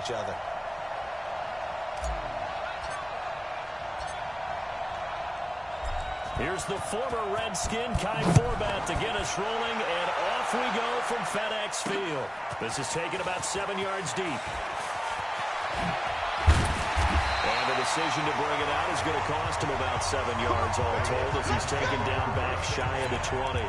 each other. Here's the former Redskin, Kai Forbat, to get us rolling, and off we go from FedEx Field. This is taken about 7 yards deep. And the decision to bring it out is going to cost him about 7 yards all told as he's taken down back shy of the 20.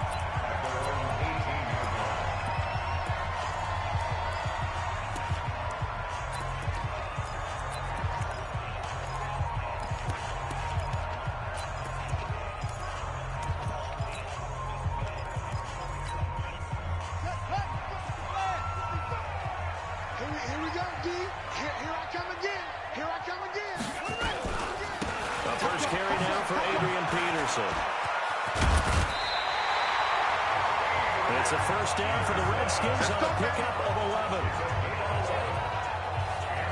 It's a first down for the Redskins on a pickup of 11.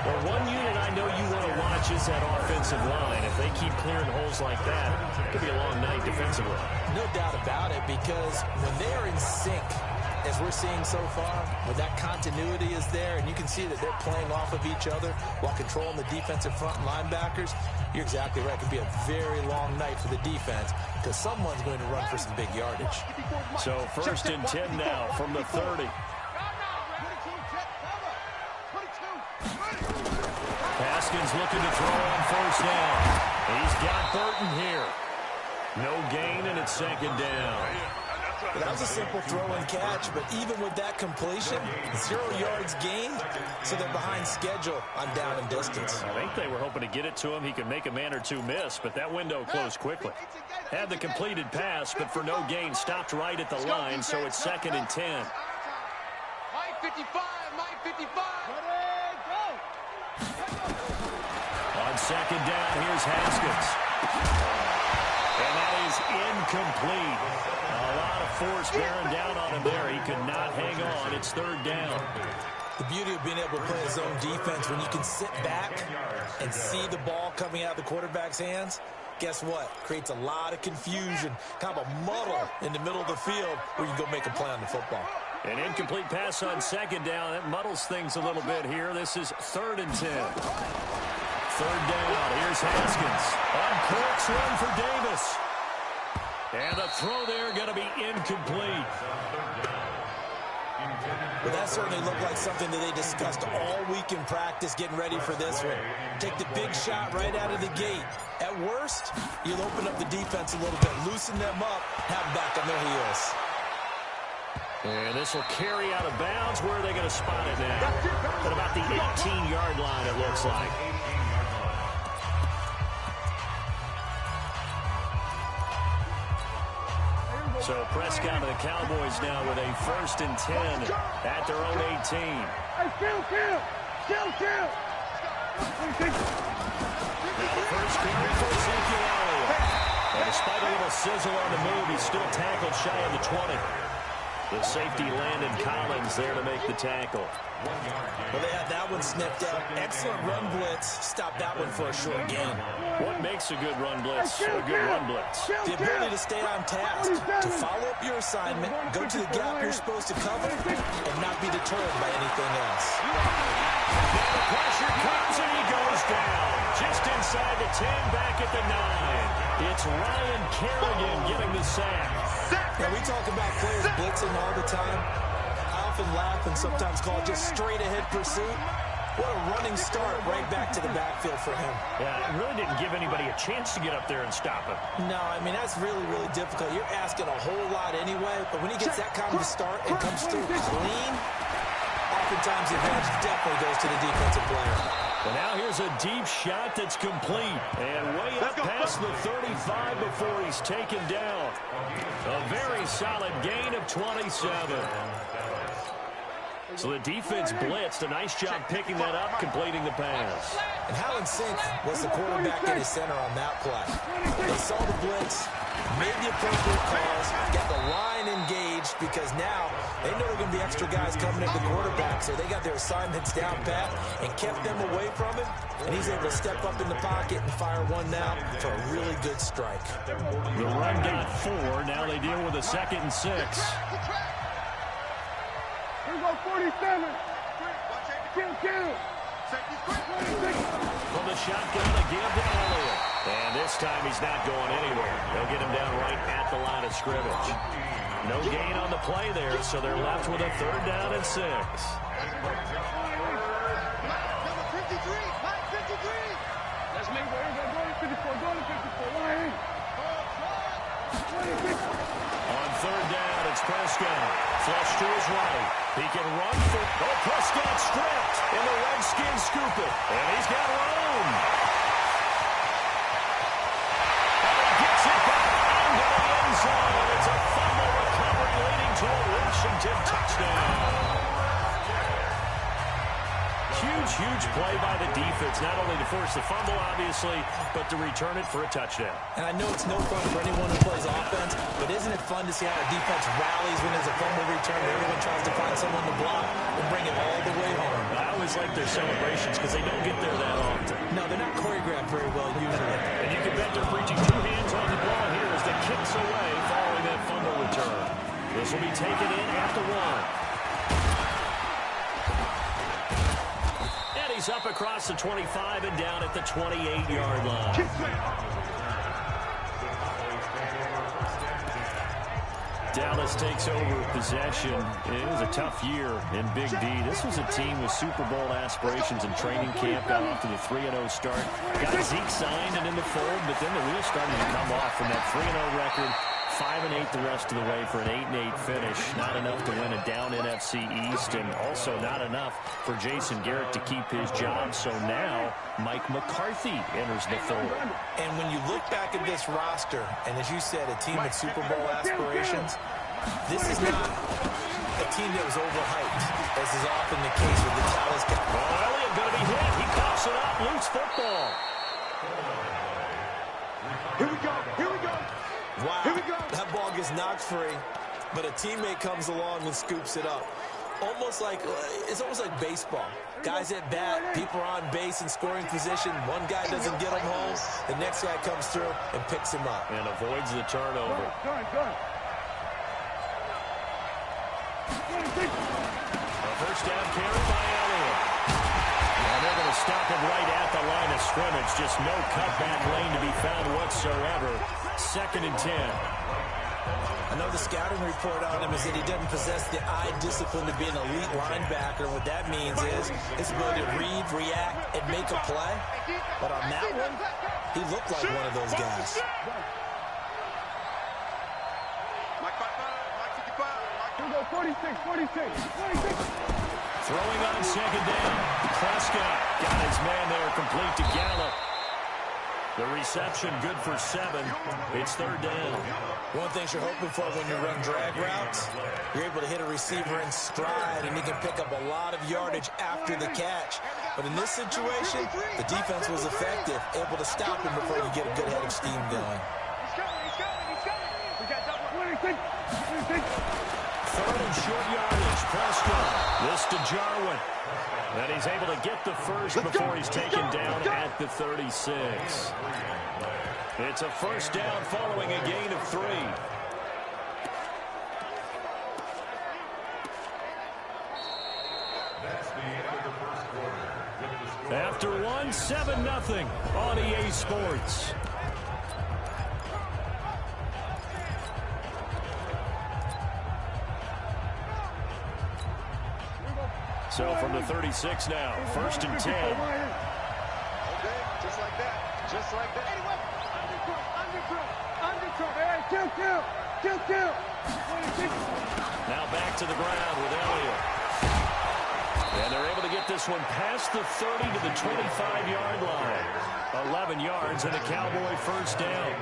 Well, one unit I know you want to watch is that offensive line. If they keep clearing holes like that, it could be a long night defensively. No doubt about it, because when they are in sync, as we're seeing so far, when that continuity is there and you can see that they're playing off of each other while controlling the defensive front linebackers, you're exactly right. It could be a very long night for the defense because someone's going to run for some big yardage. So first and 10 now from the 30. Haskins looking to throw on first down. He's got Burton here. No gain, and it's second down. That was a simple throw and catch, but even with that completion, 0 yards gained, so they're behind schedule on down and distance. I think they were hoping to get it to him. He could make a man or two miss, but that window closed quickly. Had the completed pass, but for no gain, stopped right at the line, so it's second and 10. Mike 55, Mike 55. On second down, here's Haskins. And that is incomplete. A lot of force bearing down on him there. He could not hang on. It's third down. The beauty of being able to play a zone defense when you can sit back and see the ball coming out of the quarterback's hands, guess what? Creates a lot of confusion, kind of a muddle in the middle of the field where you can go make a play on the football. An incomplete pass on second down. That muddles things a little bit here. This is third and 10. Third down. Here's Haskins. On Kirk's run for Davis. And the throw there going to be incomplete. Well, that certainly looked like something that they discussed all week in practice getting ready for this one. Take the big shot right out of the gate. At worst, you'll open up the defense a little bit, loosen them up, have them back on their heels. And this will carry out of bounds. Where are they going to spot it now? At about the 18-yard line, it looks like. So Prescott and the Cowboys now with a first and 10 at their own 18. Hey, kill. The first carry for Ezekiel Elliott. And despite a little sizzle on the move, he's still tackled shy of the 20. The safety Landon Collins there to make the tackle. Well, they had that one snipped out. Excellent run blitz. Stop that one for a short gain. What makes a good run blitz a good run blitz? The ability to stay on task, to follow up your assignment, go to the gap you're supposed to cover, and not be deterred by anything else. Now the pressure comes, and he goes down. Just inside the 10, back at the 9. It's Ryan Kerrigan getting the sack. Now, we talk about players blitzing all the time. I often laugh and sometimes call it just straight-ahead pursuit. What a running start right back to the backfield for him. Yeah, it really didn't give anybody a chance to get up there and stop him. No, I mean, that's really, really difficult. You're asking a whole lot anyway, but when he gets that kind of a start and comes through clean, oftentimes the advantage definitely goes to the defensive player. And now here's a deep shot that's complete. And way up past the 35 before he's taken down. A very solid gain of 27. So the defense blitzed. A nice job picking that up, completing the pass. And how in sync was the quarterback in his center on that play? They saw the blitz, made the appropriate calls, got the line engaged because now they know there are going to be extra guys coming at the quarterback, so they got their assignments down pat and kept them away from him, and he's able to step up in the pocket and fire one now for a really good strike. The run got 4. Now they deal with a second and 6. Here go 47. Kill. shotgun, a give to Elliott. And this time he's not going anywhere. They'll get him down right at the line of scrimmage. No gain on the play there, so they're left with a 3rd down and 6. Number 53, line 53. Let's make it. Go to 54. Go to 54. On 3rd down, it's Prescott. Flush to his right. He can run for... Oh, Prescott stripped. And the Redskins scoop it. And he's got room. And he gets it back into the end zone. It's a fumble recovery leading to a Washington touchdown. Huge play by the defense, not only to force the fumble, obviously, but to return it for a touchdown. And I know it's no fun for anyone who plays offense, but isn't it fun to see how a defense rallies when there's a fumble return? Everyone tries to find someone to block and bring it all the way home. I always like their celebrations because they don't get there that often. No, they're not choreographed very well usually. And you can bet they're preaching 2 hands on the ball here as the kicks away following that fumble return. This will be taken in at the 1. He's up across the 25 and down at the 28-yard line. Dallas takes over possession. It was a tough year in Big D. This was a team with Super Bowl aspirations in training camp. Got off to the 3-0 start. Got Zeke signed and in the fold, but then the wheels started to come off from that 3-0 record. 5-8 the rest of the way for an 8-8 finish. Not enough to win a down NFC East, and also not enough for Jason Garrett to keep his job. So now Mike McCarthy enters the fold. And when you look back at this roster, and as you said, a team with Super Bowl aspirations, this is not a team that was overhyped, as is often the case with the Dallas Cowboys. Well, Elliott going to be hit. He coughs it up. Loose football. Here we go. Here we go. Wow, Here we go. That ball gets knocked free, but a teammate comes along and scoops it up. It's almost like baseball. Guys at bat, people are on base in scoring position. One guy doesn't get him home. The next guy comes through and picks him up. And avoids the turnover. A first down carry by Elliott. And they're going to stop it right at the line of scrimmage. Just no cutback lane to be found whatsoever. 2nd and 10. I know the scouting report on him is that he doesn't possess the eye discipline to be an elite linebacker. What that means is his ability to read, react, and make a play. But on that one, he looked like one of those guys. Mike 55, Mike 55. 46. Throwing on 2nd down. Prescott got his man there complete to Gallup. The reception good for 7. It's 3rd down. One thing you're hoping for when you run drag routes, you're able to hit a receiver in stride, and he can pick up a lot of yardage after the catch. But in this situation, the defense was effective, able to stop him before you get a good head of steam going. We got double. 3rd and short yardage. Prescott. This to Jarwin. And he's able to get the first before he's taken down at the 36. It's a first down following a gain of 3. After 1, 7-0 on EA Sports. So from the 36 now, 1st and 10. Okay, just like that. Just like that. Anyway, underthrow. Hey, kill. Now back to the ground with Elliott. And they're able to get this one past the 30 to the 25-yard line. 11 yards and a Cowboy first down.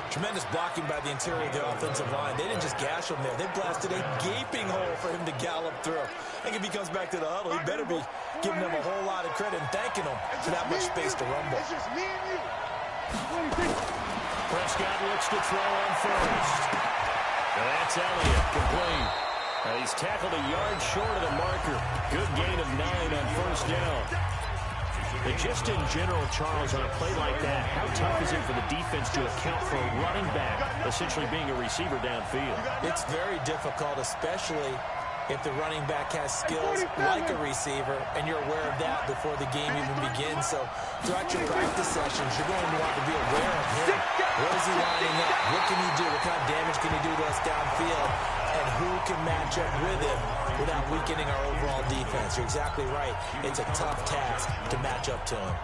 Tremendous blocking by the interior of the offensive line. They didn't just gash him there. They blasted a gaping hole for him to gallop through. I think if he comes back to the huddle, he better be giving them a whole lot of credit and thanking them for that much space to rumble. It's just me and you. Prescott looks to throw on first. And that's Elliott, complete. He's tackled a yard short of the marker. Good gain of 9 on first down. But just in general, Charles, on a play like that, how tough is it for the defense to account for a running back essentially being a receiver downfield? It's very difficult, especially if the running back has skills like a receiver, and you're aware of that before the game even begins. So throughout your practice sessions, you're going to want to be aware of him. Where is he lining up? What can he do? What kind of damage can he do to us downfield? And who can match up with him without weakening our overall defense? You're exactly right. It's a tough task to match up to him.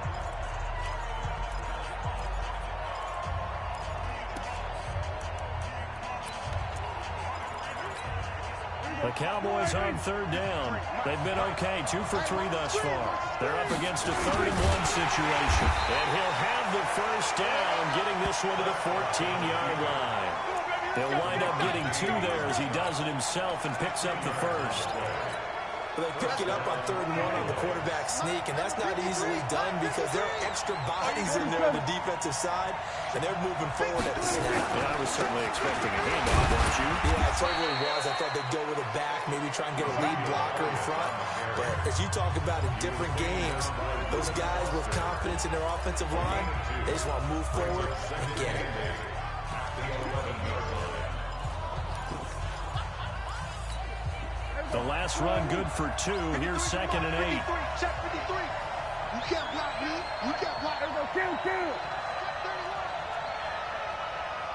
The Cowboys on third down. They've been okay, 2 for 3 thus far. They're up against a 3rd-and-1 situation. And he'll have the first down, getting this one to the 14-yard line. He'll wind up getting 2 there as he does it himself and picks up the first. They pick it up on 3rd and 1 on the quarterback sneak, and that's not easily done because there are extra bodies in there on the defensive side, and they're moving forward at the snap. Yeah, I was certainly expecting a handoff, weren't you? Yeah, I totally was. I thought they'd go with a back, maybe try and get a lead blocker in front. But as you talk about in different games, those guys with confidence in their offensive line, they just want to move forward and get it. The last run good for 2. Here's 2nd and 8. Check 53. You can't block me. You can't block. There we go. Kill.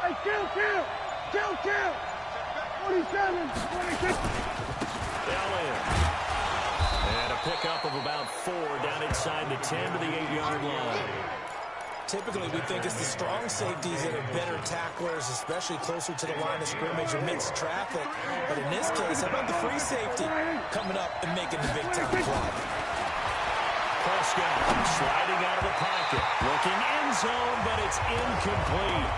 Hey, kill. 27, 26. Fell in. And a pickup of about 4 down inside the 10 to the 8-yard line. Typically, we think it's the strong safeties that are better tacklers, especially closer to the line of scrimmage amidst traffic. But in this case, how about the free safety coming up and making the big-time play? Prescott sliding out of the pocket. Looking end zone, but it's incomplete.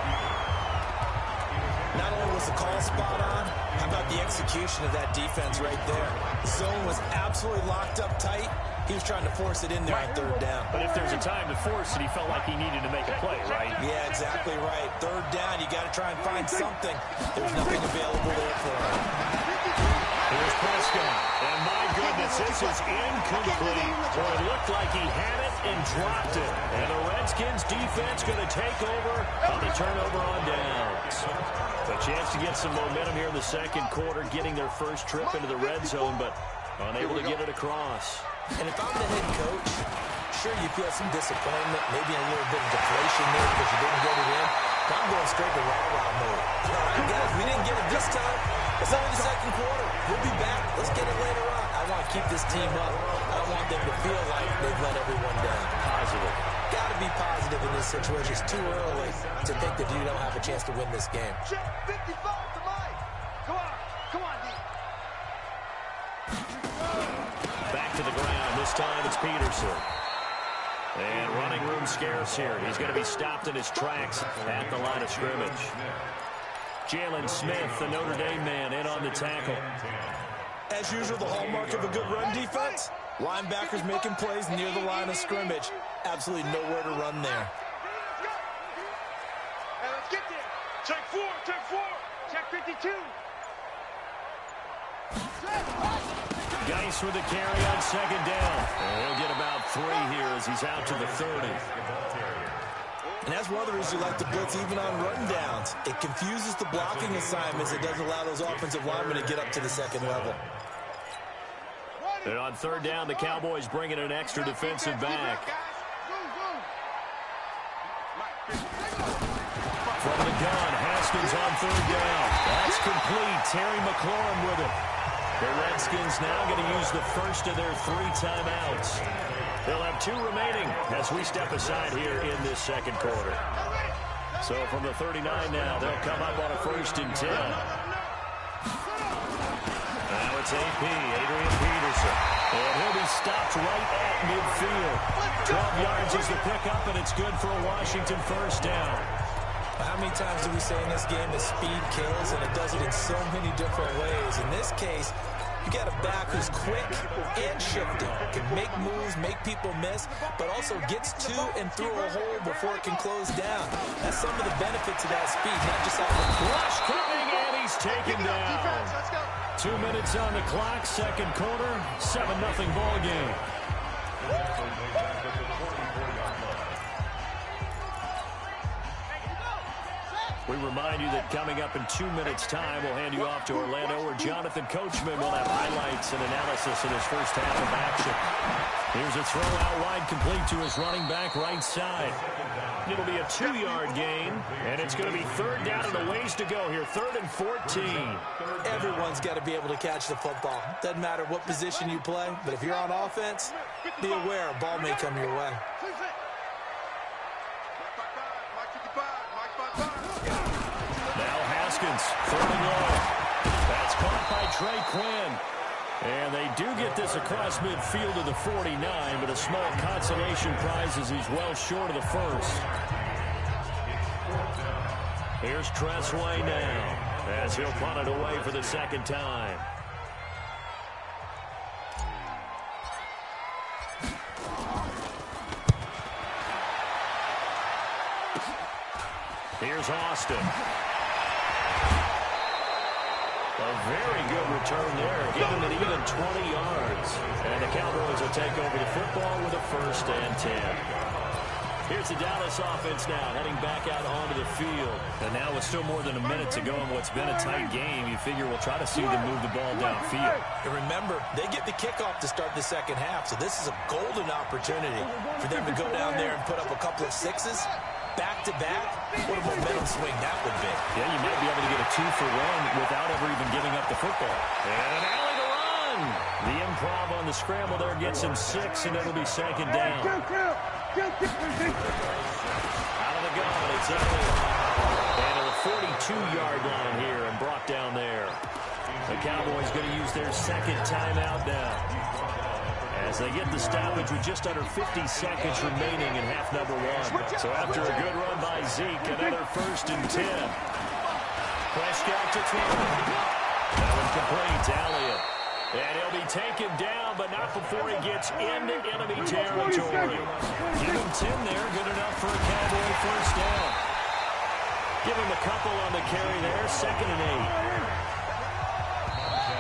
Not only was the call spot on, how about the execution of that defense right there? The zone was absolutely locked up tight. He was trying to force it in there on 3rd down. But if there's a time to force it, he felt like he needed to make a play, right? Yeah, exactly right. 3rd down, you got to try and find something. There's nothing available there for him. Here's Prescott. And my goodness, this is incomplete. Boy, it looked like he had it and dropped it. And the Redskins defense going to take over on the turnover on downs. A chance to get some momentum here in the 2nd quarter, getting their first trip into the red zone, but unable to get it across. And if I'm the head coach, sure you feel some disappointment, maybe a little bit of deflation there because you didn't get it in. But I'm going straight to rah-rah mode. All right, guys, we didn't get it this time. It's only the 2nd quarter. We'll be back. Let's get it later on. I want to keep this team up. I don't want them to feel like they've let everyone down. Positive. Got to be positive in this situation. It's too early to think that you don't have a chance to win this game. Check 55 to Mike. Come on, D. Back to the ground. This time it's Peterson. And running room scarce here. He's going to be stopped in his tracks at the line of scrimmage. Jalen Smith, the Notre Dame man, in on the tackle. As usual, the hallmark of a good run defense, linebackers making plays near the line of scrimmage. Absolutely nowhere to run there. Hey, let's get there. Check 4. Check 52. Geis with the carry on 2nd down. And he'll get about 3 here as he's out to the 30. And that's one of the reasons you like to blitz even on run downs. It confuses the blocking assignments. It doesn't allow those offensive linemen to get up to the 2nd level. And on 3rd down, the Cowboys bring in an extra defensive back. From the gun, Haskins on 3rd down. That's complete. Terry McLaurin with it. The Redskins now going to use the first of their 3 timeouts. They'll have 2 remaining as we step aside here in this 2nd quarter. So from the 39 now, they'll come up on a 1st and 10. Now it's AP, Adrian Peterson. And he'll be stopped right at midfield. 12 yards is the pickup, and it's good for a Washington 1st down. How many times do we say in this game that speed kills, and it does it in so many different ways? In this case, you got a back who's quick and shifting, can make moves, make people miss, but also gets to and through a hole before it can close down. That's some of the benefits of that speed, not just out of the Rush coming, and he's taken down. 2 minutes on the clock, 2nd quarter, 7-0 ball game. We we remind you that coming up in 2 minutes' time, we'll hand you off to Orlando, where Jonathan Coachman will have highlights and analysis in his first half of action. Here's a throw out wide, complete to his running back right side. It'll be a 2-yard gain, and it's going to be third down and a ways to go here, 3rd and 14. Everyone's got to be able to catch the football. Doesn't matter what position you play, but if you're on offense, be aware a ball may come your way. Now Haskins, 3rd and long. That's caught by Trey Quinn. And they do get this across midfield to the 49, but a small consolation prize as he's well short of the first. Here's Tressway now, as he'll punt it away for the second time. Here's Austin. A very good return there, giving it even 20 yards. And the Cowboys will take over the football with a 1st and 10. Here's the Dallas offense now, heading back out onto the field. And now with still more than a minute to go in what's been a tight game, you figure we'll try to see them move the ball downfield. And remember, they get the kickoff to start the second half, so this is a golden opportunity for them to go down there and put up a couple of sixes. Back-to-back, what a momentum swing that would be. Yeah, you might be able to get a 2-for-1 without ever even giving up the football. And an alley to run. The improv on the scramble there gets him 6, and it'll be 2nd down. Out of the gun, it's Elliott. And to the 42-yard line here and brought down there. The Cowboys going to use their 2nd timeout now, as they get the stoppage with just under 50 seconds remaining in half number 1. So after a good run by Zeke, another 1st and 10. Prescott to throw. That one complete to Elliott. And he'll be taken down, but not before he gets into enemy territory. Give him 10 there, good enough for a Cowboy 1st down. Give him a couple on the carry there, 2nd and 8.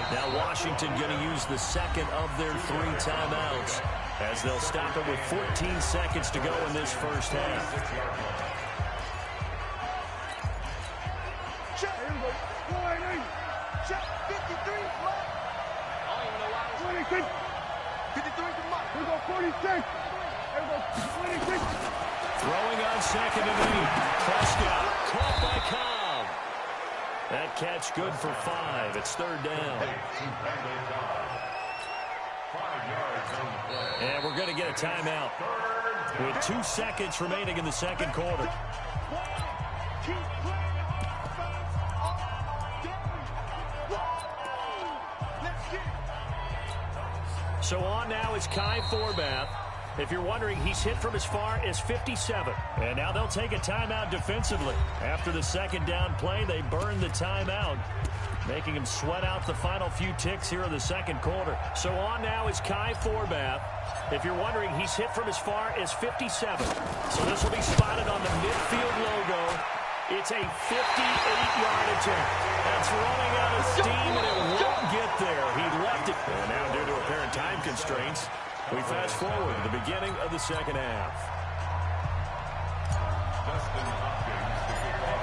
Now Washington going to use the 2nd of their 3 timeouts, as they'll stop it with 14 seconds to go in this first half. Check. 53. 26. 53. We go 46. 26. Throwing on 2nd and 8. Prescott caught by Cobb. That catch good for 5. It's 3rd down. And we're going to get a timeout with 2 seconds remaining in the 2nd quarter. So on now is Kai Forbath. If you're wondering, he's hit from as far as 57. And now they'll take a timeout defensively. After the 2nd down play, they burn the timeout, making him sweat out the final few ticks here in the 2nd quarter. So on now is Kai Forbath. If you're wondering, he's hit from as far as 57. So this will be spotted on the midfield logo. It's a 58-yard attempt. That's running out of steam, and it won't get there. He left it. And now due to apparent time constraints, we fast forward to the beginning of the 2nd half.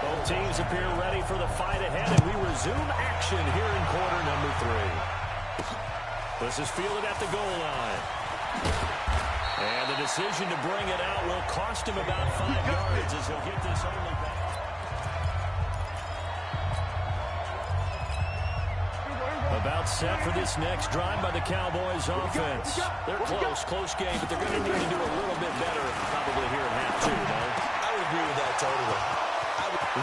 Both teams appear ready for the fight ahead, and we resume action here in quarter number 3. This is fielded at the goal line. And the decision to bring it out will cost him about 5 yards as he'll get this only back. About set for this next drive by the Cowboys offense. They're close game, but they're going to need to do a little bit better probably here in half 2, no? I would agree with that totally.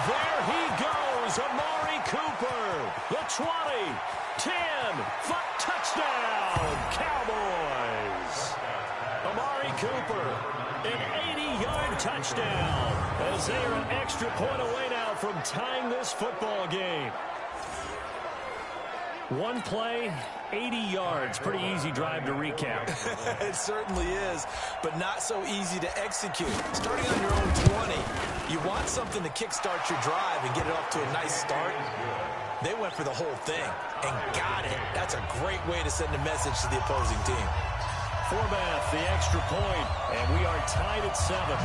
There he goes, Amari Cooper. The 20, 10, touchdown, Cowboys. Amari Cooper, an 80-yard touchdown, as they are an extra point away now from tying this football game. One play, 80 yards. Pretty easy drive to recap. It certainly is, but not so easy to execute. Starting on your own 20, you want something to kickstart your drive and get it off to a nice start. They went for the whole thing and got it. That's a great way to send a message to the opposing team. Forbath, the extra point, and we are tied at 7.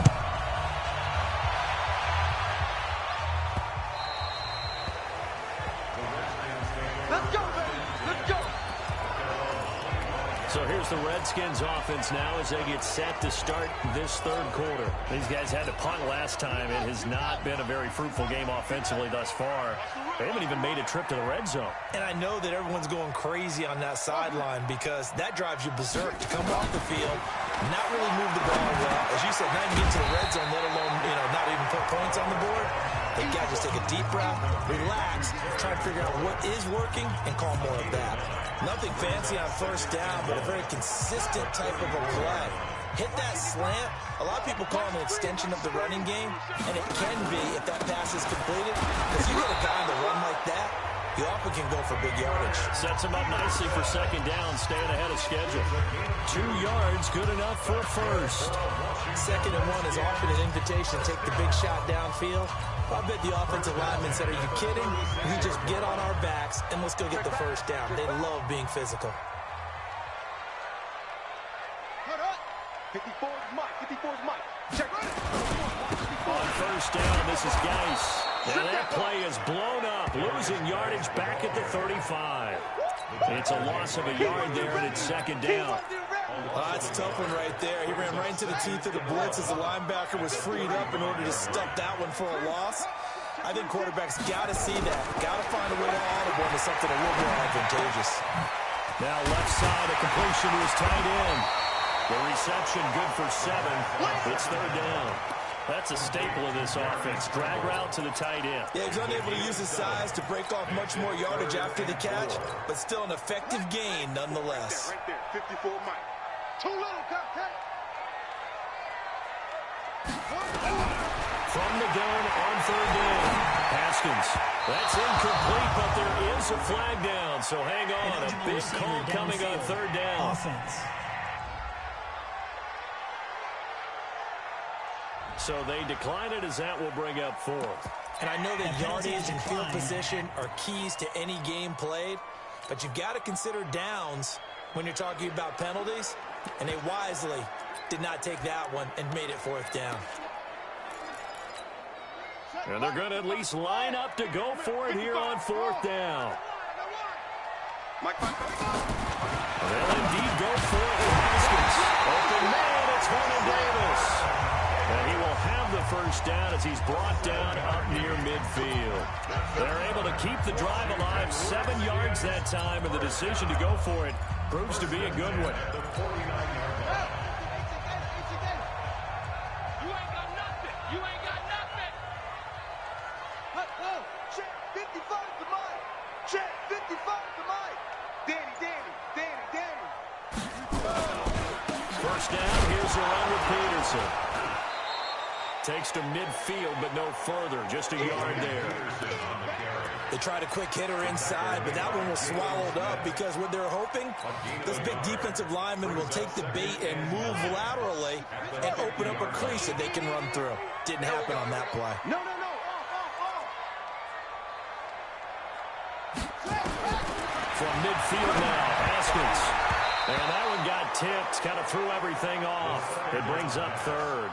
here's the Redskins offense now as they get set to start this third quarter. These guys had to punt last time. It has not been a very fruitful game offensively thus far. They haven't even made a trip to the red zone. And I know that everyone's going crazy on that sideline because that drives you berserk to come off the field, not really move the ball well. As you said, not even get to the red zone, let alone, not even put points on the board. They got to just take a deep breath, relax, try to figure out what is working, and call more of that. Nothing fancy on first down, but a very consistent type of a play. Hit that slant. A lot of people call it an extension of the running game, and it can be if that pass is completed. Because you get a guy on the run like that, you often can go for big yardage. Sets him up nicely for second down, staying ahead of schedule. 2 yards, good enough for a first. 2nd and 1 is often an invitation to take the big shot downfield. I bet the offensive lineman said, are you kidding? We just get on our backs and let's go get the first down. They love being physical. 54 is Mike. 54 is Mike. Check. On first down, this is Geis. And that play is blown up, losing yardage back at the 35. It's a loss of a yard there, and it's second down. That's a tough one right there. He ran right into the teeth of the blitz as the linebacker was freed up in order to stuff that one for a loss. I think quarterbacks got to see that. Got to find a way to audible into something a little more advantageous. Now left side, a completion to his tight end. The reception good for 7. It's third down. That's a staple of this offense. Drag route to the tight end. Yeah, he's unable to use his size to break off much more yardage after the catch, but still an effective gain nonetheless. Right there, 54 Mike. Too little, Captain. From the gun on third down. Haskins. That's incomplete, but there is a flag down, so hang on. A big call coming on third down. Offense. So they decline it as that will bring up 4th. And I know that yardage and field position are keys to any game played, but you've got to consider downs when you're talking about penalties, and they wisely did not take that one and made it 4th down. And they're going to at least line up to go for it here on 4th down. They'll indeed go for it with Haskins. Open man, it's Vernon Davis. And he will have the first down as he's brought down up near midfield. They're able to keep the drive alive, 7 yards that time, and the decision to go for it proves to be a good one. You ain't got nothing. You ain't got nothing. Check 55 to Mike. Check 55 to Mike. Danny. First down, here's a run with Peterson. Takes to midfield, but no further. Just a yard there. They tried a quick hitter inside, but that one was swallowed up because what they're hoping, this big defensive lineman will take the bait and move laterally and open up a crease that they can run through. Didn't happen on that play. No. From midfield now, Haskins. And that one got tipped, kind of threw everything off. It brings up 3rd.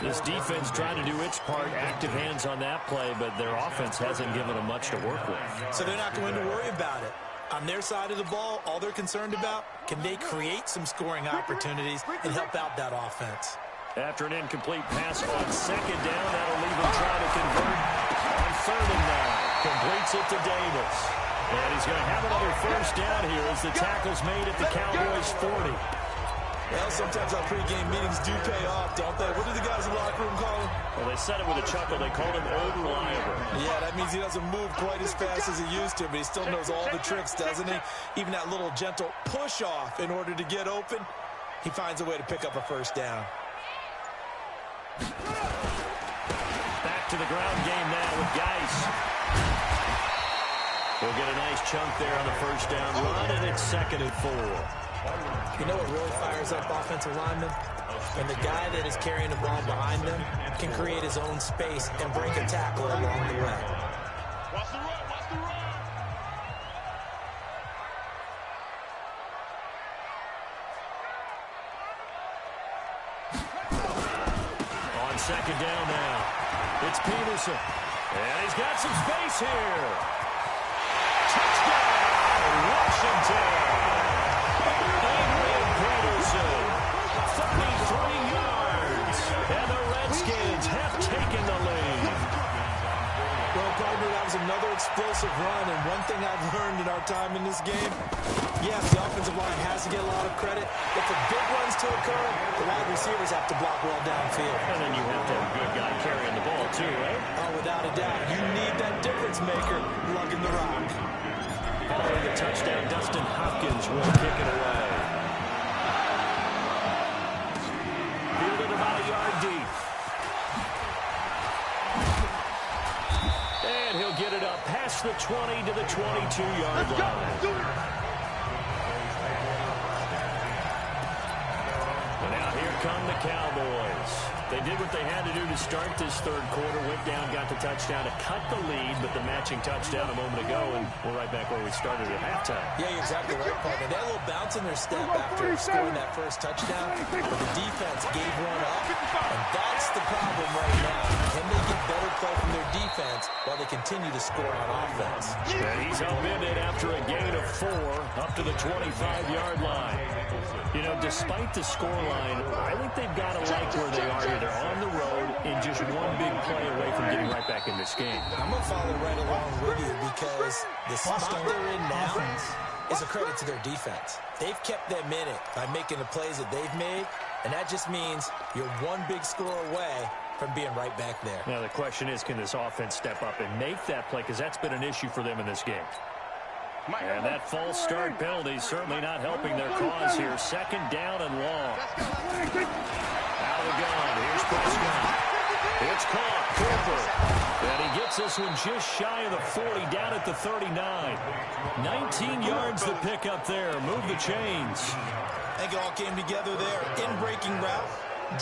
This defense trying to do its part, active hands on that play, but their offense hasn't given them much to work with. So they're not going to worry about it. On their side of the ball, all they're concerned about, can they create some scoring opportunities and help out that offense? After an incomplete pass on second down, that'll leave them trying to convert on 3rd and 9. Completes it to Davis. And he's going to have another first down here as the tackle's made at the Cowboys' 40. Well, sometimes our pregame meetings do pay off, don't they? What do the guys in the locker room call him? Well, they said it with a chuckle. They called him old reliable. Yeah, that means he doesn't move quite as fast as he used to, but he still knows all the tricks, doesn't he? Even that little gentle push-off in order to get open, he finds a way to pick up a first down. Back to the ground game now with Geis. We'll get a nice chunk there on the first down run, and it's 2nd and 4. You know what really fires up offensive linemen? When the guy that is carrying the ball behind them can create his own space and break a tackle along the way. Watch the run. On second down now, it's Peterson. And he's got some space here. Touchdown, Washington. goes in. 33 yards. And the Redskins have taken the lead. Well, partner, that was another explosive run, and one thing I've learned in our time in this game, yes, the offensive line has to get a lot of credit, but for big runs to occur, the wide receivers have to block well downfield. And then you have to have a good guy carrying the ball, too, right? Oh, without a doubt. You need that difference maker lugging the rock. Following the touchdown, Dustin Hopkins will kick it away. Fielded about a yard deep. And he'll get it up past the 20 to the 22-yard line. And now here come the Cowboys. They did what they had to do to start this third quarter. Went down, got the touchdown to cut the lead, but the matching touchdown a moment ago, and we're right back where we started at halftime. Yeah, you're exactly right, partner. They had a little bounce in their step after scoring that first touchdown, but the defense gave one up, and that's the problem right now. Can they get better play from their defense while they continue to score on offense? And he's upended after a gain of 4 up to the 25-yard line. You know, despite the scoreline, I think they've got to like where they are here. They're on the road and just one big play away from getting right back in this game. I'm going to follow right along with you because the spot they're in now is a credit to their defense. They've kept them in it by making the plays that they've made, and that just means you're one big score away from being right back there. Now, the question is, can this offense step up and make that play? Because that's been an issue for them in this game. And that false start penalty certainly not helping their cause here. Second down and long. Out of the gun. Here's Prescott. It's caught. Cooper. And he gets this one just shy of the 40, down at the 39. 19 yards to pick up there. Move the chains. I think it all came together there. In-breaking route.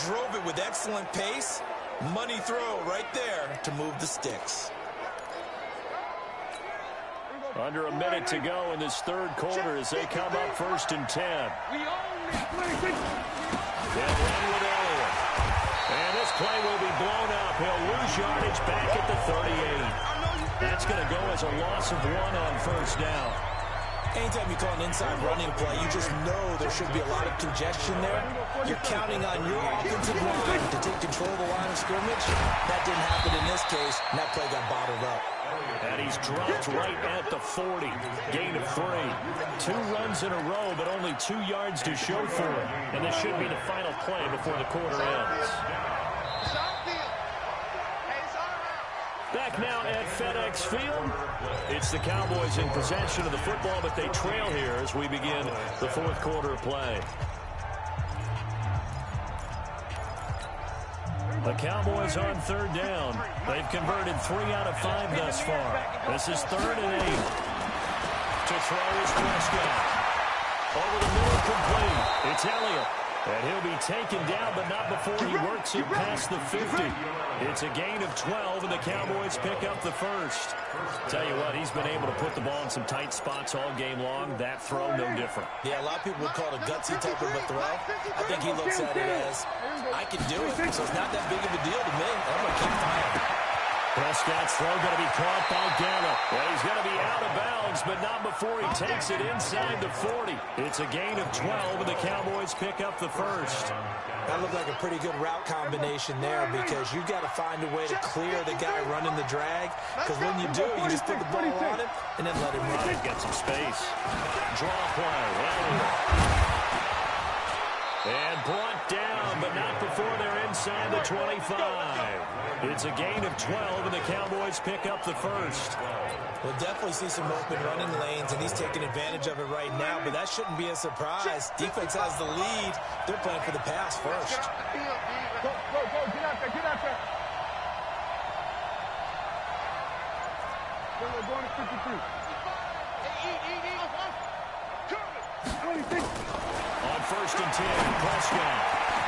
Drove it with excellent pace. Money throw right there to move the sticks. Under a minute to go in this third quarter as they come up 1st and 10. They'll run with Elliott. And this play will be blown up. He'll lose yardage back at the 38. That's going to go as a loss of 1 on 1st down. Anytime you call an inside running play, you just know there should be a lot of congestion there. You're counting on your offensive line to take control of the line of scrimmage. That didn't happen in this case, and that play got bottled up. And he's dropped right at the 40. Gain of 3. 2 runs in a row, but only 2 yards to show for it. And this should be the final play before the quarter ends. Back now at FedEx Field. It's the Cowboys in possession of the football, but they trail here as we begin the fourth quarter of play. The Cowboys on 3rd down. They've converted 3 out of 5 thus far. This is 3rd and 8. To throw is Prescott. Over the middle, complete. It's Elliott. And he'll be taken down, but not before he works it past the 50. It's a gain of 12, and the Cowboys pick up the first. Tell you what, he's been able to put the ball in some tight spots all game long. That throw, no different. Yeah, a lot of people would call it a gutsy type of a throw. I think he looks at it as, I can do it, so it's not that big of a deal to me. I'm going to keep firing. Prescott's throw going to be caught by Gallup. Well, he's going to be out of bounds, but not before he takes it inside the 40. It's a gain of 12, and the Cowboys pick up the first. That looked like a pretty good route combination there because you've got to find a way to clear the guy running the drag, because when you do, you just put the ball on him and then let him run. They've got some space. Draw play. And brought down, but not before they're inside the 25. It's a gain of 12, and the Cowboys pick up the first. We'll definitely see some open running lanes, and he's taking advantage of it right now, but that shouldn't be a surprise. Defense has the lead. They're playing for the pass first. Go, get out there, get out there. Go on to 53. On 1st and 10, Prescott.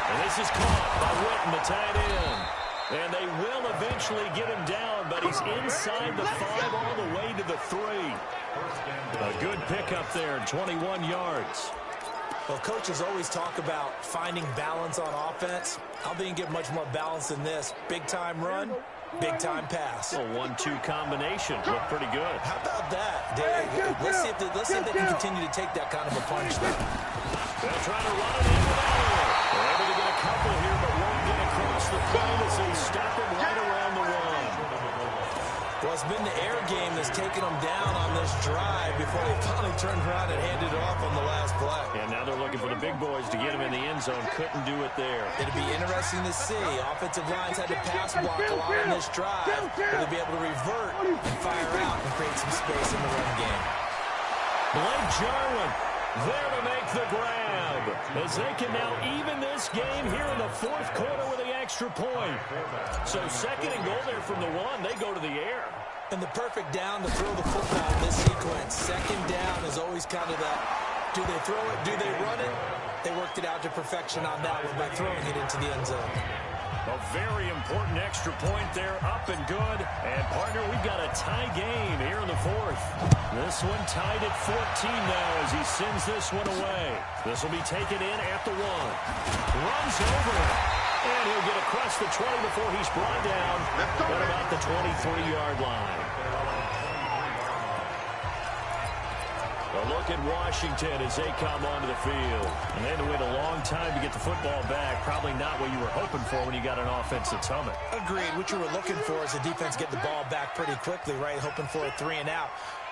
And this is caught by Witten, the tight end. And they will eventually get him down, but he's inside the 5 all the way to the 3. A good pickup there, 21 yards. Well, coaches always talk about finding balance on offense. I don't think you get much more balance than this. Big-time run, big-time pass. A 1-2 combination. Look pretty good. How about that? Let's see if they can continue to take that kind of a punch. They'll try to run it in. has taken them down on this drive before they finally turned around and handed it off on the last play. And now they're looking for the big boys to get him in the end zone. Couldn't do it there. It'd be interesting to see. Offensive lines had to pass block a lot on this drive. Will they be able to revert and fire out and create some space in the run game? Blake Jarwin there to make the grab, as they can now even this game here in the fourth quarter with the extra point. So second and goal there from the one. They go to the air. And the perfect down to throw the football in this sequence. Second down is always kind of that, do they throw it, do they run it? They worked it out to perfection on that one by throwing it into the end zone. A very important extra point there, up and good. And, partner, we've got a tie game here in the fourth. This one tied at 14 now as he sends this one away. This will be taken in at the 1. Runs over it. And he'll get across the 20 before he's brought down at about the 23-yard line. A look at Washington as they come onto the field. And they had to wait a long time to get the football back. Probably not what you were hoping for when you got an offense that's humming. Agreed. What you were looking for is the defense get the ball back pretty quickly, right? Hoping for a 3 and out.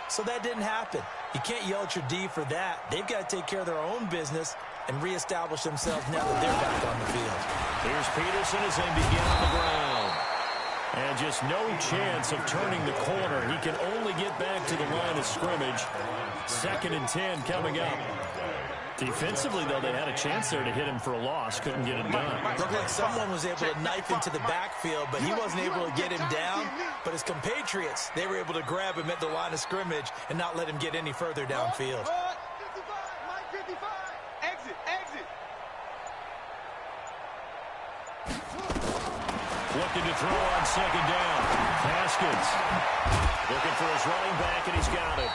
So that didn't happen. You can't yell at your D for that. They've got to take care of their own business and reestablish themselves now that they're back on the field. Here's Peterson as they begin on the ground. And just no chance of turning the corner. He can only get back to the line of scrimmage. 2nd and 10 coming up. Defensively, though, they had a chance there to hit him for a loss. Couldn't get it done. Looked like someone was able to knife into the backfield, but he wasn't able to get him down. But his compatriots, they were able to grab him at the line of scrimmage and not let him get any further downfield. 55, Mike 55. Exit, exit. Looking to throw on 2nd down. Haskins looking for his running back, and he's got it.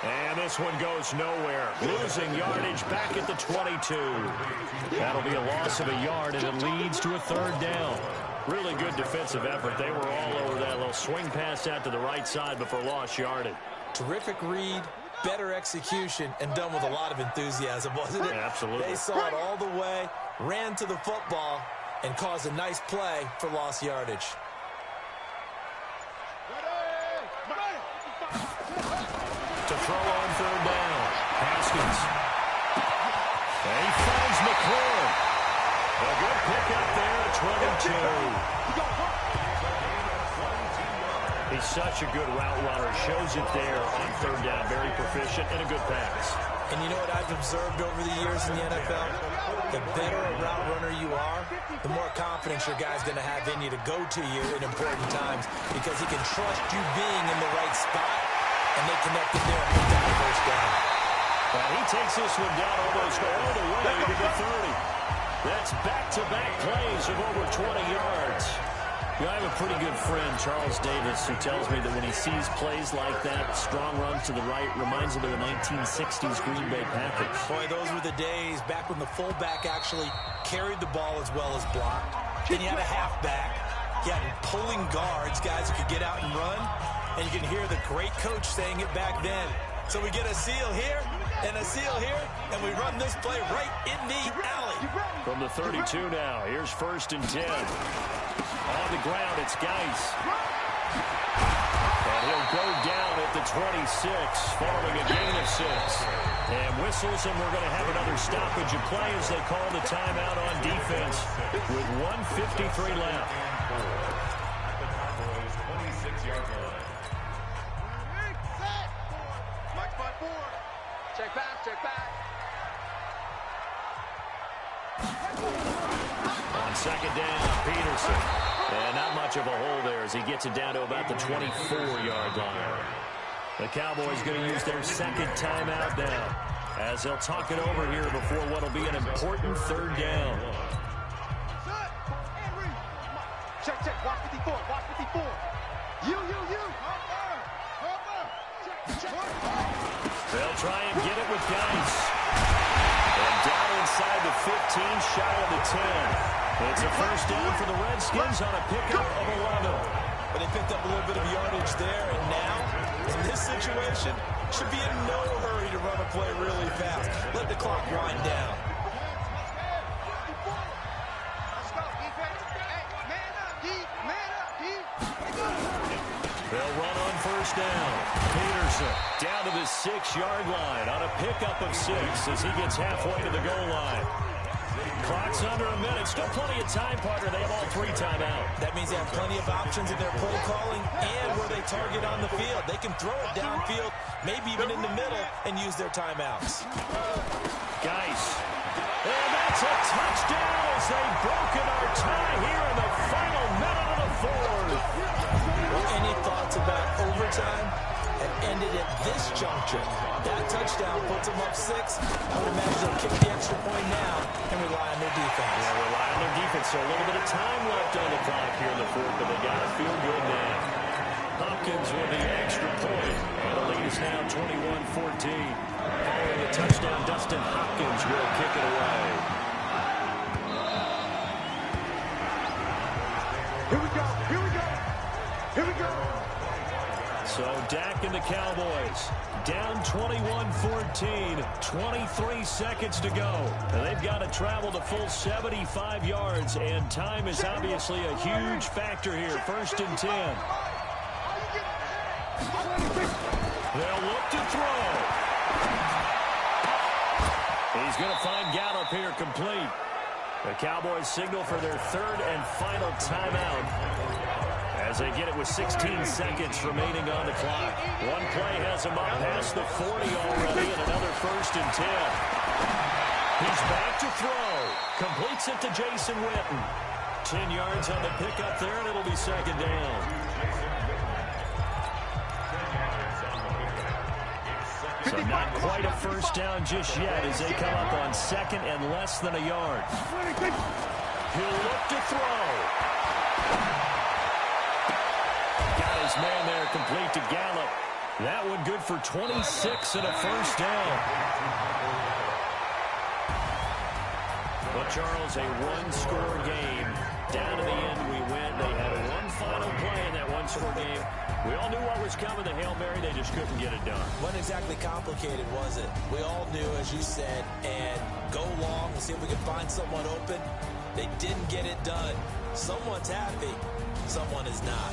And this one goes nowhere. Losing yardage back at the 22. That'll be a loss of a yard, and it leads to a 3rd down. Really good defensive effort. They were all over that little swing pass out to the right side before lost yardage. Terrific read, better execution, and done with a lot of enthusiasm, wasn't it? Absolutely. They saw it all the way, ran to the football, and caused a nice play for lost yardage. To throw on 3rd down. Haskins. And he finds McClure. A good pickup there at 22. He's such a good route runner. Shows it there on 3rd down. Very proficient and a good pass. And you know what I've observed over the years in the NFL? The better a route runner you are, the more confidence your guy's going to have in you to go to you in important times because he can trust you being in the right spot, and they connected there and picked up the first down. Well, he takes this one down almost all the way to the 30. That's back-to-back plays of over 20 yards. You know, I have a pretty good friend, Charles Davis, who tells me that when he sees plays like that, strong runs to the right, reminds him of the 1960s Green Bay Packers. Boy, those were the days back when the fullback actually carried the ball as well as blocked. Then you had a halfback. You had pulling guards, guys who could get out and run. And you can hear the great coach saying it back then. So we get a seal here and a seal here, and we run this play right in the alley. From the 32 now, here's 1st and 10. On the ground, it's Geis. And he'll go down at the 26, following a gain of 6. And whistles, and we're going to have another stoppage of play as they call the timeout on defense with 1:53 left. 26-yard line. Mike 5-4. Check back, check back. On 2nd down, Peterson. And not much of a hole there as he gets it down to about the 24-yard line. The Cowboys going to use their 2nd timeout now as they'll talk it over here before what will be an important 3rd down. Check, check, watch 54, watch 54. You. They'll try and get it with Geis. And down inside the 15, shy of the 10. It's a 1st down for the Redskins on a pickup of 11. But they picked up a little bit of yardage there, and now, in this situation, should be in no hurry to run a play really fast. Let the clock wind down. Let's go, defense. Hey, man up, D. Man up, D. They'll run on 1st first down. Peterson down to the 6-yard line on a pickup of 6 as he gets halfway to the goal line. Clock's under a minute. Still plenty of time, partner. They have all 3 timeouts. That means they have plenty of options in their play calling and where they target on the field. They can throw it downfield, maybe even in the middle, and use their timeouts. Geis. And that's a touchdown as they've broken our tie here in the final minute of the fourth. Well, any thoughts about overtime? It ended at this juncture. That touchdown puts them up 6. I would imagine they'll kick the extra point now and rely on their defense. Yeah, rely on their defense. So a little bit of time left on the clock here in the fourth, but they got to feel good now. Hopkins with the extra point. And the lead is now 21-14. Following the touchdown, Dustin Hopkins will kick it away. Here we go. Here we go. Here we go. So Dak and the Cowboys down 21-14, 23 seconds to go. And they've got to travel the full 75 yards, and time is obviously a huge factor here. 1st and 10. They'll look to throw. He's going to find Gallup here complete. The Cowboys signal for their 3rd and final timeout as they get it with 16 seconds remaining on the clock. One play has him up past the 40 already, and another 1st and 10. He's back to throw. Completes it to Jason Witten. 10 yards on the pickup there, and it'll be 2nd down. So not quite a first down just yet as they come up on 2nd and less than a yard. He'll look to throw. Got his man there complete to Gallup. That one good for 26 and a first down. Well, Charles, a one-score game. Down to the end, we win. They had one final play in that one-score game. We all knew what was coming, the Hail Mary. They just couldn't get it done. Wasn't exactly complicated, was it? We all knew, as you said, and go long and see if we can find someone open. They didn't get it done. Someone's happy. Someone is not.